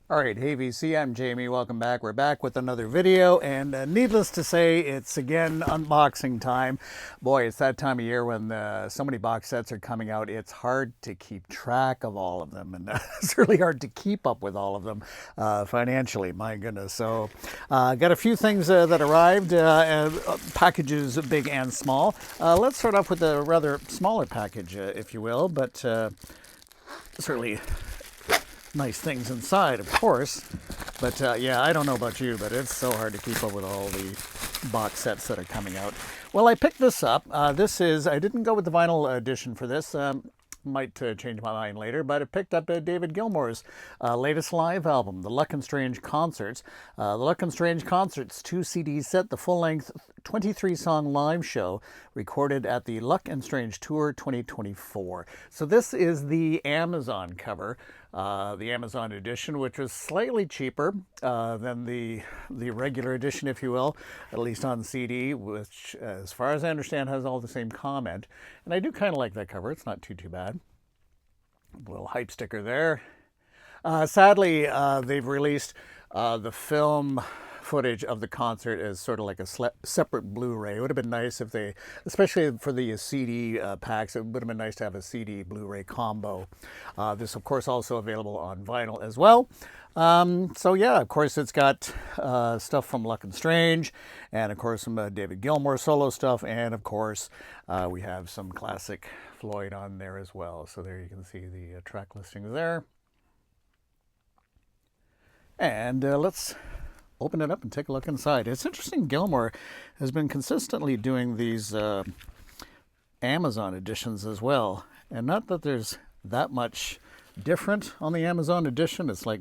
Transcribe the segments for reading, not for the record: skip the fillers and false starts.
All right, hey VC, I'm Jamie. Welcome back. We're back with another video, and needless to say, it's again unboxing time. Boy, it's that time of year when so many box sets are coming out. It's hard to keep track of all of them, and it's really hard to keep up with all of them financially. My goodness. So, got a few things that arrived, packages big and small. Let's start off with a rather smaller package, if you will, but certainly nice things inside, of course. But yeah, I don't know about you, but it's so hard to keep up with all the box sets that are coming out. Well, I picked this up. I didn't go with the vinyl edition for this. Might change my mind later, but I picked up David Gilmour's latest live album, The Luck and Strange Concerts. The Luck and Strange Concerts 2 CD set, the full-length 23-song live show recorded at the Luck and Strange Tour 2024. So this is the Amazon cover, the Amazon edition, which was slightly cheaper than the regular edition, if you will, at least on CD, which, as far as I understand, has all the same comment. And I do kind of like that cover. It's not too bad. A little hype sticker there. Sadly, they've released the film footage of the concert as sort of like a separate Blu-ray. It would have been nice if they, especially for the CD packs, it would have been nice to have a CD Blu-ray combo. This, of course, also available on vinyl as well. So yeah, of course, it's got stuff from Luck and Strange, and of course some David Gilmour solo stuff, and of course we have some classic Floyd on there as well. So there you can see the track listings there. And let's open it up and take a look inside. It's interesting, Gilmour has been consistently doing these Amazon editions as well. And not that there's that much different on the Amazon edition. It's like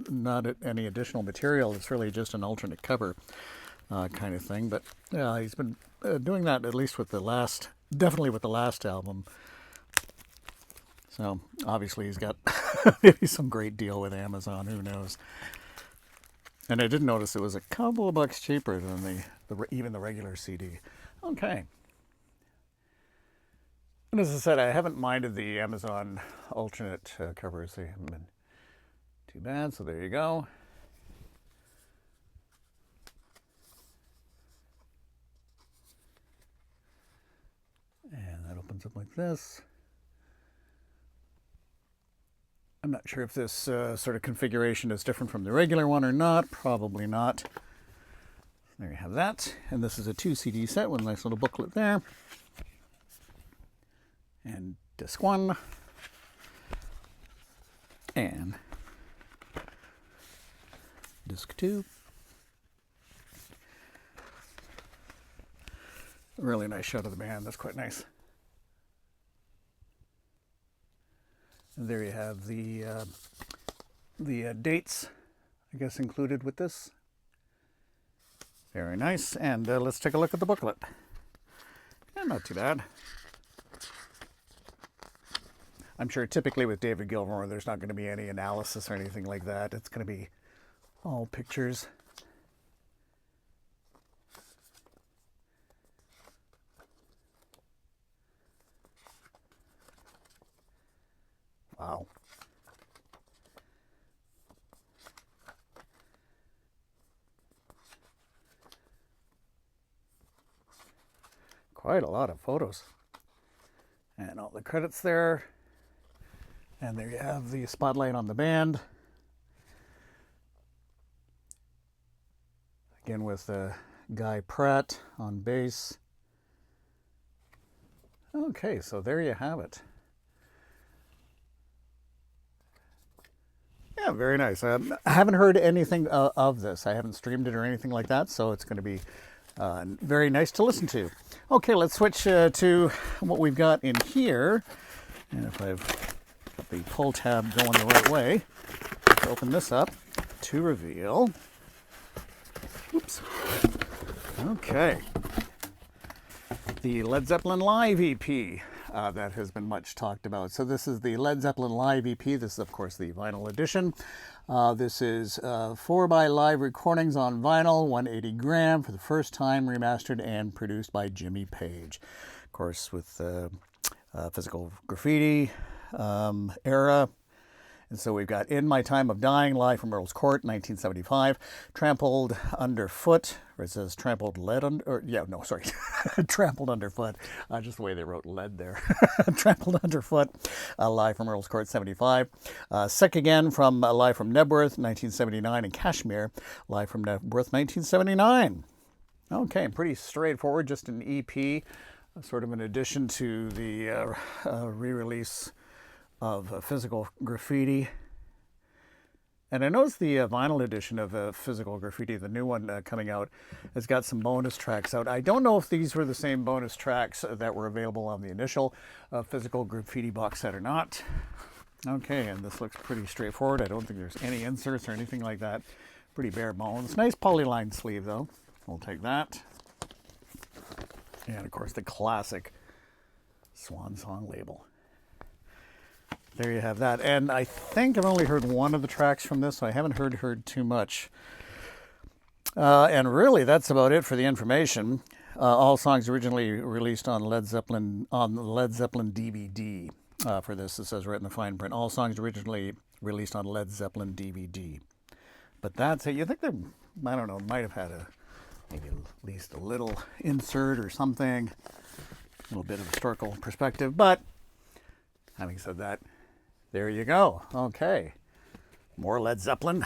not any additional material. It's really just an alternate cover kind of thing. But he's been doing that at least with definitely with the last album. So obviously he's got maybe some great deal with Amazon. Who knows? And I did notice it was a couple of bucks cheaper than even the regular CD. Okay. And as I said, I haven't minded the Amazon alternate covers. They haven't been too bad, so there you go. And that opens up like this. I'm not sure if this sort of configuration is different from the regular one or not. Probably not. There you have that. And this is a 2 CD set with a nice little booklet there. And disc 1. And disc 2. A really nice shot of the band. That's quite nice. And there you have the dates, I guess, included with this. Very nice. And let's take a look at the booklet. Yeah, not too bad. I'm sure typically with David Gilmour, there's not going to be any analysis or anything like that. It's going to be all pictures. Wow. Quite a lot of photos. And all the credits there. And there you have the spotlight on the band. Again with Guy Pratt on bass. Okay, so there you have it. Yeah, very nice. I haven't heard anything of this. I haven't streamed it or anything like that, so it's going to be very nice to listen to. Okay, let's switch to what we've got in here. And if I've got the pull tab going the right way, let's open this up to reveal. Oops. Okay. The Led Zeppelin Live EP. That has been much talked about. So this is the Led Zeppelin Live EP. This is, of course, the vinyl edition. This is 4x live recordings on vinyl, 180 gram for the first time, remastered and produced by Jimmy Page. Of course, with Physical Graffiti era And so we've got In My Time of Dying, live from Earl's Court, 1975. Trampled Underfoot, or it says Trampled Lead Under, or yeah, no, sorry, Trampled Underfoot. Just the way they wrote lead there. Trampled Underfoot, live from Earl's Court, 75. Sick Again from live from Nebworth, 1979, and Kashmir, live from Nebworth, 1979. Okay, pretty straightforward, just an EP, sort of an addition to the re-release of Physical Graffiti. And I noticed the vinyl edition of Physical Graffiti, the new one coming out, has got some bonus tracks out. I don't know if these were the same bonus tracks that were available on the initial Physical Graffiti box set or not. Okay, and this looks pretty straightforward. I don't think there's any inserts or anything like that. Pretty bare bones. Nice polyline sleeve, though. We'll take that. And, of course, the classic Swan Song label. There you have that. And I think I've only heard one of the tracks from this, so I haven't heard too much. And really, that's about it for the information. All songs originally released on Led Zeppelin DVD. For this, it says right in the fine print. All songs originally released on Led Zeppelin DVD. But that's it. You think they, I don't know, might have had maybe at least a little insert or something. A little bit of historical perspective. But having said that, there you go. Okay. More Led Zeppelin.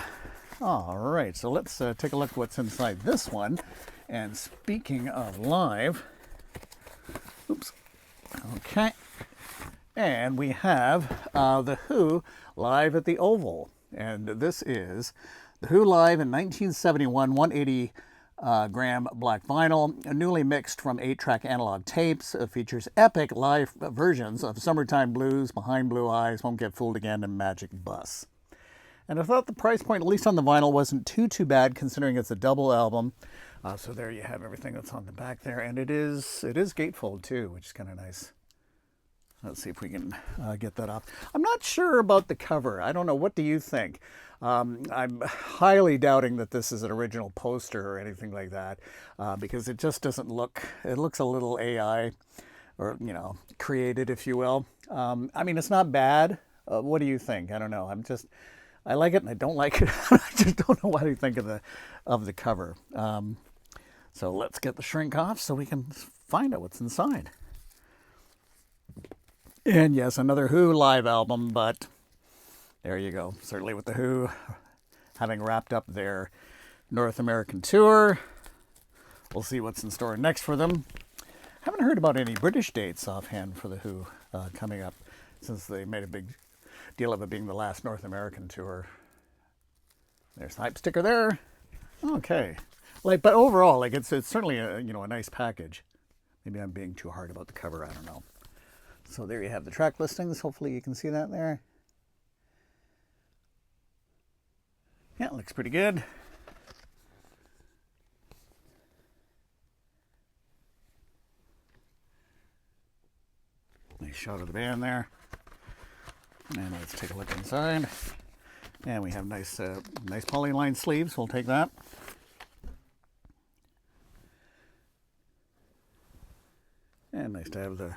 All right. So let's take a look at what's inside this one. And speaking of live, oops. Okay. And we have The Who live at the Oval. And this is The Who live in 1971, 180 gram black vinyl, newly mixed from 8-track analog tapes. Features epic live versions of Summertime Blues, Behind Blue Eyes, Won't Get Fooled Again, and Magic Bus. And I thought the price point, at least on the vinyl, wasn't too bad considering it's a double album. So there you have everything that's on the back there. And it is gatefold too, which is kind of nice. Let's see if we can get that off. I'm not sure about the cover. I don't know. What do you think? I'm highly doubting that this is an original poster or anything like that, because it just doesn't look, it looks a little AI, or, you know, created, if you will. I mean, it's not bad. What do you think? I don't know. I like it and I don't like it. I just don't know what I think of the cover. So let's get the shrink off so we can find out what's inside. And yes, another Who live album, but there you go. Certainly with the Who having wrapped up their North American tour. We'll see what's in store next for them. Haven't heard about any British dates offhand for the Who coming up, since they made a big deal of it being the last North American tour. There's the hype sticker there. Okay. But overall, it's certainly a nice package. Maybe I'm being too hard about the cover, I don't know. So there you have the track listings. Hopefully you can see that there. Yeah, it looks pretty good. Nice shot of the band there. And let's take a look inside. And we have nice polyline sleeves. We'll take that. And nice to have the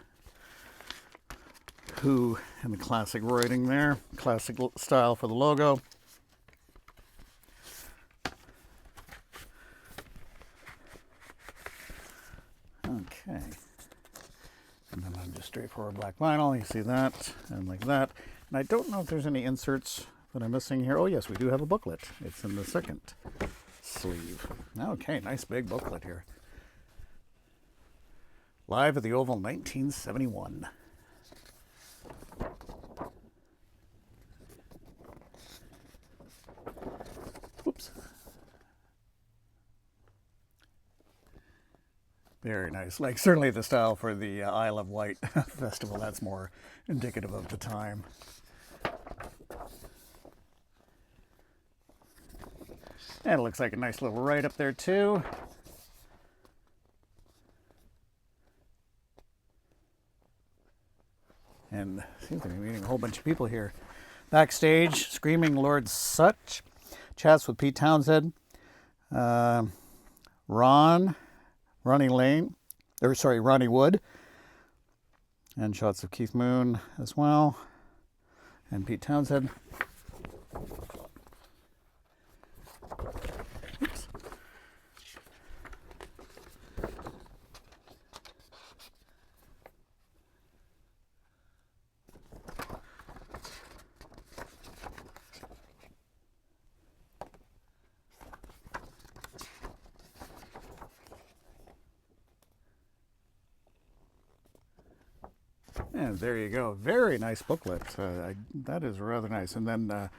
Who and the classic writing there. Classic style for the logo. Okay. And then on just straightforward black vinyl, you see that, and like that. And I don't know if there's any inserts that I'm missing here. Oh yes, we do have a booklet. It's in the second sleeve. Okay, nice big booklet here. Live at the Oval, 1971. Whoops. Very nice. Certainly the style for the Isle of Wight festival. That's more indicative of the time. And it looks like a nice little write-up there too. And seems to be meeting a whole bunch of people here. Backstage, Screaming Lord Sutch chats with Pete Townsend, Ronnie Wood, and shots of Keith Moon as well, and Pete Townsend. And there you go. Very nice booklet. That is rather nice. And then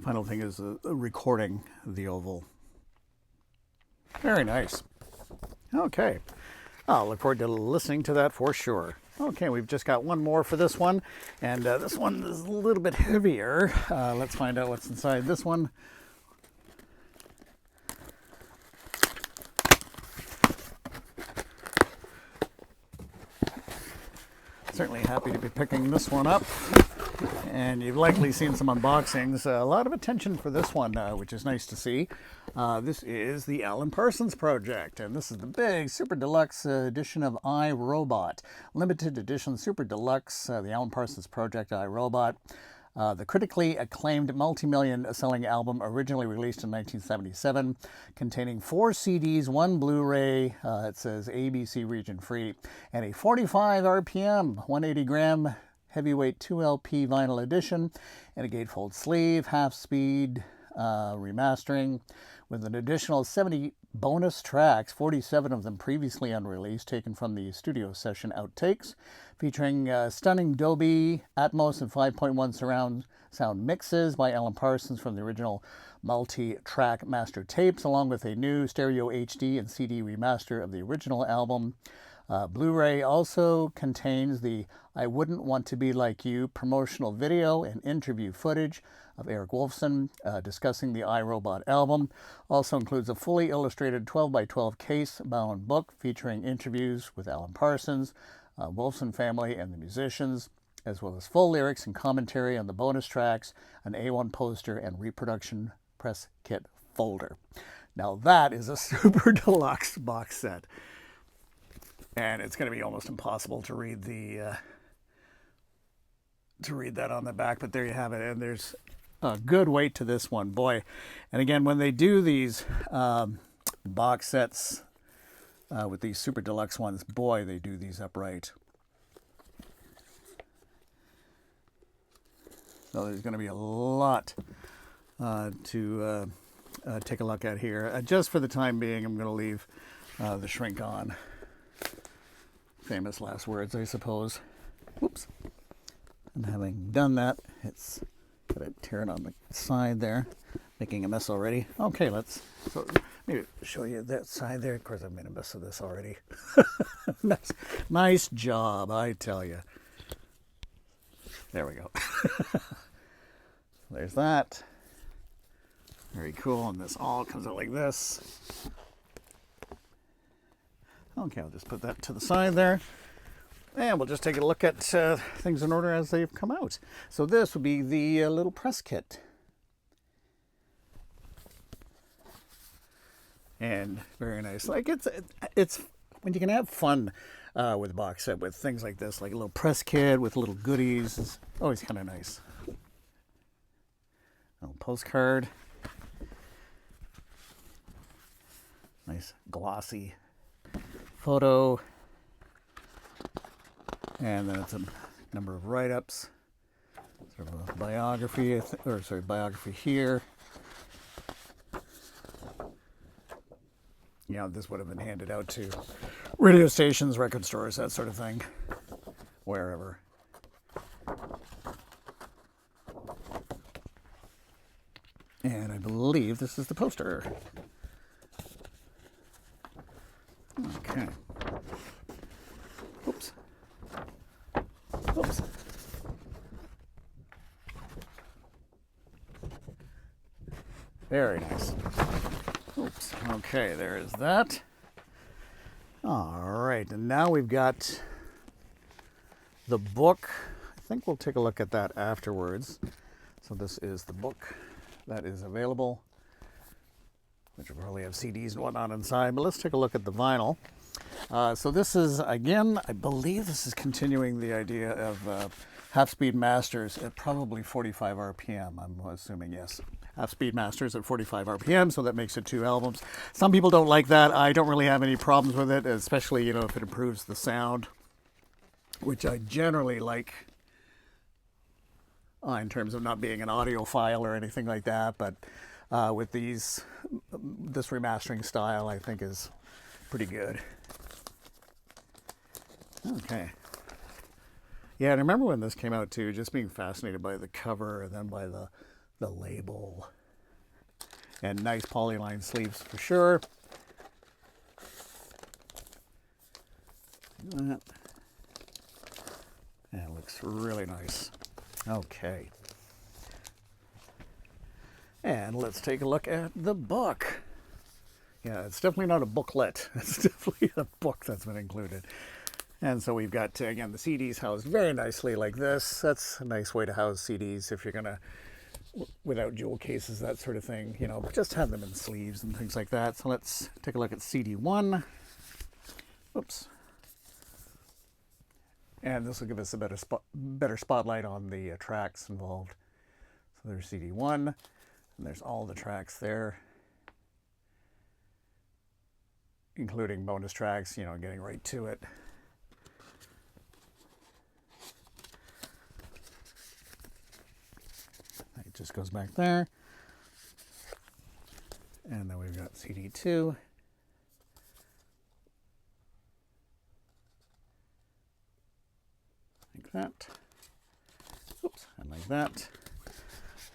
final thing is recording the oval. Very nice. Okay. I'll look forward to listening to that for sure. Okay, we've just got one more for this one. And this one is a little bit heavier. Let's find out what's inside this one. Certainly happy to be picking this one up, and you've likely seen some unboxings. A lot of attention for this one, which is nice to see. This is the Alan Parsons project, and this is the big super deluxe edition of iRobot, limited edition super deluxe, the Alan Parsons project iRobot. The critically acclaimed multi-million selling album, originally released in 1977, containing 4 CDs, 1 Blu-ray, it says ABC region free, and a 45 RPM, 180 gram heavyweight 2LP vinyl edition, and a gatefold sleeve, half speed remastering, with an additional 70 bonus tracks, 47 of them previously unreleased, taken from the studio session outtakes, featuring stunning Dolby Atmos and 5.1 surround sound mixes by Alan Parsons from the original multi-track master tapes, along with a new stereo HD and CD remaster of the original album. Blu-ray also contains the I Wouldn't Want to Be Like You promotional video and interview footage of Eric Wolfson discussing the iRobot album. Also includes a fully illustrated 12x12 case-bound book featuring interviews with Alan Parsons, Wolfson family, and the musicians, as well as full lyrics and commentary on the bonus tracks, an A1 poster, and reproduction press kit folder. Now that is a super deluxe box set. And it's going to be almost impossible to read that on the back, but there you have it. And there's a good weight to this one, boy. And again, when they do these box sets with these super deluxe ones, boy, they do these upright. So there's going to be a lot to take a look at here. Just for the time being, I'm going to leave the shrink on. Famous last words, I suppose. Whoops. And having done that, it's got a tear it on the side there, making a mess already. Okay, let's maybe show you that side there. Of course, I've made a mess of this already. Nice job, I tell you. There we go. There's that. Very cool. And this all comes out like this. Okay, I'll just put that to the side there. And we'll just take a look at things in order as they've come out. So this would be the little press kit. And very nice. Like it's when you can have fun with a box set with things like this, like a little press kit with little goodies. It's always kind of nice. A little postcard. Nice glossy photo, and then it's a number of write-ups, sort of a biography, biography here. Yeah, this would have been handed out to radio stations, record stores, that sort of thing, wherever. And I believe this is the poster. Okay. Oops. Oops. Very nice. Oops. Okay, there is that. All right, and now we've got the book. I think we'll take a look at that afterwards. So this is the book that is available, which will probably have CDs and whatnot inside, but let's take a look at the vinyl. So this is, again, I believe this is continuing the idea of half-speed masters at probably 45 RPM, I'm assuming, yes. Half-speed masters at 45 RPM, so that makes it 2 albums. Some people don't like that. I don't really have any problems with it, especially, you know, if it improves the sound, which I generally like in terms of not being an audiophile or anything like that, but with this remastering style, I think is pretty good. Okay. Yeah, and I remember when this came out too, just being fascinated by the cover and then by the label. And nice polyline sleeves for sure. That. And it looks really nice. Okay. And let's take a look at the book. Yeah, it's definitely not a booklet. It's definitely a book that's been included. And so we've got, again, the CDs housed very nicely like this. That's a nice way to house CDs if you're going to, without jewel cases, that sort of thing. You know, just have them in sleeves and things like that. So let's take a look at CD 1. Oops. And this will give us a better spotlight on the tracks involved. So there's CD 1, and there's all the tracks there, including bonus tracks, you know, getting right to it. It just goes back there. And then we've got CD 2. Like that. Oops, and like that.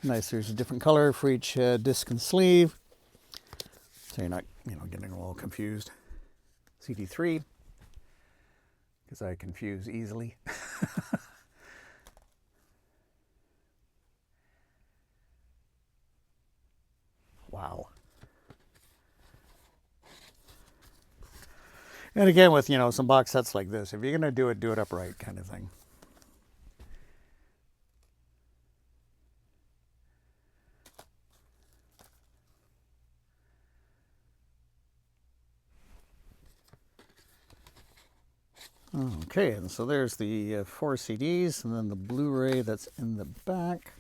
Nice, there's a different color for each disc and sleeve. So you're not, you know, getting all confused. CD 3, because I confuse easily. Wow. And again, with, you know, some box sets like this, if you're going to do it upright kind of thing. Okay, and so there's the 4 CDs, and then the Blu-ray that's in the back.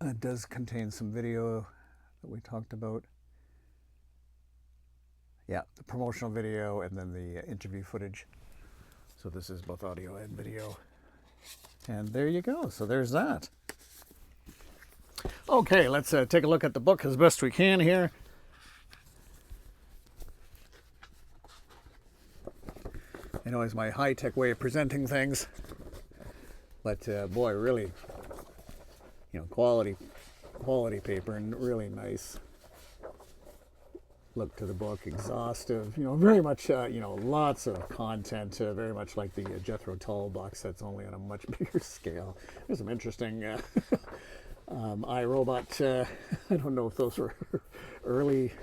It does contain some video that we talked about. Yeah, the promotional video and then the interview footage. So this is both audio and video. And there you go. So there's that. Okay, let's take a look at the book as best we can here. I know it's my high-tech way of presenting things. But boy, really, you know, quality paper and really nice look to the book, exhaustive, you know, very much, you know, lots of content, very much like the Jethro Tull box sets, only on a much bigger scale. There's some interesting iRobot, I don't know if those were early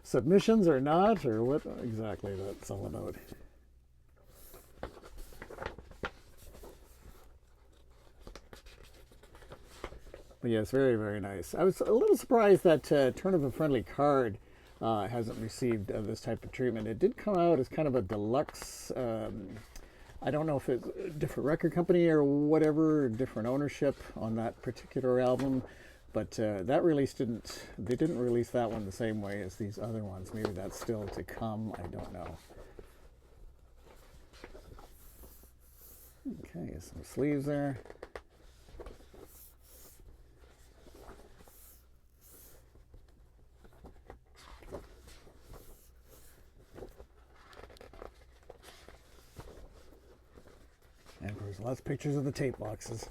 submissions or not, or what exactly that's all about. But yeah, it's very, very nice. I was a little surprised that Turn of a Friendly Card hasn't received this type of treatment. It did come out as kind of a deluxe, I don't know if it's a different record company or whatever, different ownership on that particular album, but that release they didn't release that one the same way as these other ones. Maybe that's still to come, I don't know. Okay, some sleeves there. And of course, lots of pictures of the tape boxes.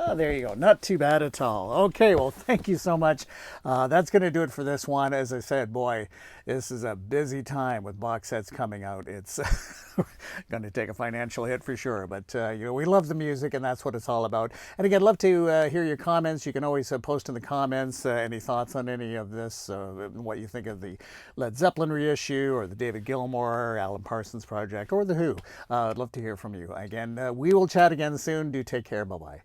Oh, there you go. Not too bad at all. Okay, well, thank you so much. That's going to do it for this one. As I said, boy, this is a busy time with box sets coming out. It's going to take a financial hit for sure. But, you know, we love the music, and that's what it's all about. And again, love to hear your comments. You can always post in the comments any thoughts on any of this, what you think of the Led Zeppelin reissue or the David Gilmour, Alan Parsons project, or The Who. I'd love to hear from you. Again, we will chat again soon. Do take care. Bye-bye.